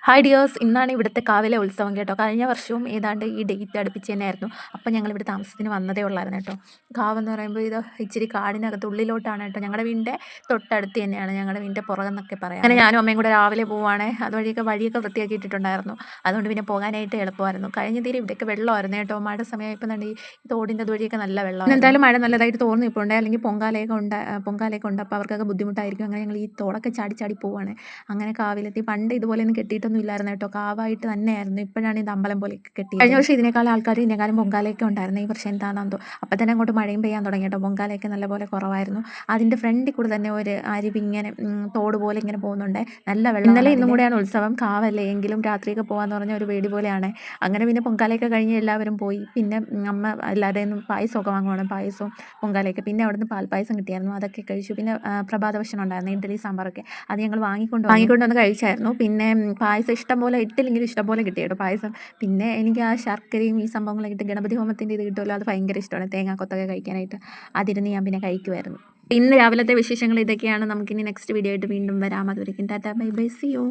Hi dears, ഇന്നാണ് ഇവിടുത്തെ കാവിലെ ഉത്സവം കേട്ടോ. കഴിഞ്ഞ വർഷവും ഏതാണ്ട് ഈ ഡേറ്റ് അടുപ്പിച്ച് തന്നെയായിരുന്നു. അപ്പം ഞങ്ങളിവിടെ താമസത്തിന് വന്നതേ ഉള്ളായിരുന്നു കേട്ടോ. കാവെന്ന് പറയുമ്പോൾ ഇത് ഇച്ചിരി കാടിനകത്ത് ഉള്ളിലോട്ടാണ് കേട്ടോ. ഞങ്ങളുടെ വീടിൻ്റെ തൊട്ടടുത്ത് തന്നെയാണ്, ഞങ്ങളുടെ വീടിൻ്റെ പുറകെന്നൊക്കെ പറയാം. അങ്ങനെ ഞാനും അമ്മയും കൂടെ രാവിലെ പോവുകയാണെ. വഴിയൊക്കെ വൃത്തിയാക്കി ഇട്ടിട്ടുണ്ടായിരുന്നു. അതുകൊണ്ട് പിന്നെ പോകാനായിട്ട് എളുപ്പമായിരുന്നു. കഴിഞ്ഞ തീരെ ഇവിടെയൊക്കെ വെള്ളമായിരുന്നു കേട്ടോ. മഴ സമയമായപ്പോൾ തന്നെ ഈ തോടിൻ്റെ വഴിയൊക്കെ നല്ല വെള്ളം. എന്തായാലും മഴ നല്ലതായിട്ട് തോന്നി ഇപ്പോൾ ഉണ്ട്, അല്ലെങ്കിൽ പൊങ്കാലയൊക്കെ ഉണ്ട്. അപ്പോൾ അവർക്കൊക്കെ ബുദ്ധിമുട്ടായിരിക്കും. അങ്ങനെ ഞങ്ങൾ ഈ തോടൊക്കെ ചാടി ചാടി പോവുകയാണ്. അങ്ങനെ കാവിലെത്തി. പണ്ട് ഇതുപോലെയൊന്നും കെട്ടിയിട്ടൊന്നും ഇല്ലായിരുന്നു കേട്ടോ. കാവായിട്ട് തന്നെയായിരുന്നു. ഇപ്പോഴാണ് ഇത് അമ്പലം പോലെയൊക്കെ കെട്ടിയത്. കഴിഞ്ഞ വർഷം ഇതിനേക്കാളും ആൾക്കാർ ഇതിനേക്കാളും പൊങ്കാലയൊക്കെ ഉണ്ടായിരുന്നു. ഈ വർഷം എന്താണെന്നോ അപ്പം തന്നെ അങ്ങോട്ട് മഴയും പെയ്യാൻ തുടങ്ങി കേട്ടോ. പൊങ്കാലയൊക്കെ നല്ലപോലെ കുറവായിരുന്നു. അതിൻ്റെ ഫ്രണ്ടിൽ കൂടെ തന്നെ ഒരു അരുവി ഇങ്ങനെ തോട് പോലെ ഇങ്ങനെ പോകുന്നുണ്ട്. നല്ല വെള്ളം. ഇന്നലെ ഇന്നും കൂടെയാണ് ഉത്സവം. കാവല്ലേ, എങ്കിലും രാത്രിയൊക്കെ പോകാമെന്ന് പറഞ്ഞ ഒരു പേടി പോലെയാണ്. അങ്ങനെ പിന്നെ പൊങ്കാലയൊക്കെ കഴിഞ്ഞ് എല്ലാവരും പോയി. പിന്നെ അമ്മ എല്ലാവരുടെയും പായസമൊക്കെ വാങ്ങുവാണ്. പായസവും പൊങ്കാലയൊക്കെ. പിന്നെ അവിടുന്ന് പാൽപ്പായസം കിട്ടിയായിരുന്നു, അതൊക്കെ കഴിച്ചു. പിന്നെ പ്രഭാത ഭക്ഷണം ഉണ്ടായിരുന്നു, ഇഡ്ഡലി സാമ്പാറൊക്കെ. അത് ഞങ്ങൾ വാങ്ങിക്കൊണ്ടുവന്ന് കഴിച്ചായിരുന്നു. പിന്നെ പായസം ഇഷ്ടംപോലെ ഇട്ടില്ലെങ്കിൽ ഇഷ്ടംപോലെ കിട്ടി കേട്ടോ പായസം. പിന്നെ എനിക്ക് ആ ശർക്കരയും ഈ സംഭവങ്ങളൊക്കെ ഇട്ട് ഗണപതി ഹോമത്തിൻ്റെ ഇത് കിട്ടുമല്ലോ, അത് ഭയങ്കര ഇഷ്ടമാണ്. തേങ്ങാക്കൊത്തൊക്കെ കഴിക്കാനായിട്ട് അതിരുന്ന് ഞാൻ പിന്നെ കഴിക്കുമായിരുന്നു. ഇന്ന് രാവിലത്തെ വിശേഷങ്ങൾ ഇതൊക്കെയാണ്. നമുക്കിനി നെക്സ്റ്റ് വീഡിയോ ആയിട്ട് വീണ്ടും വരാം. അതുവരെയും tata bye bye, see U.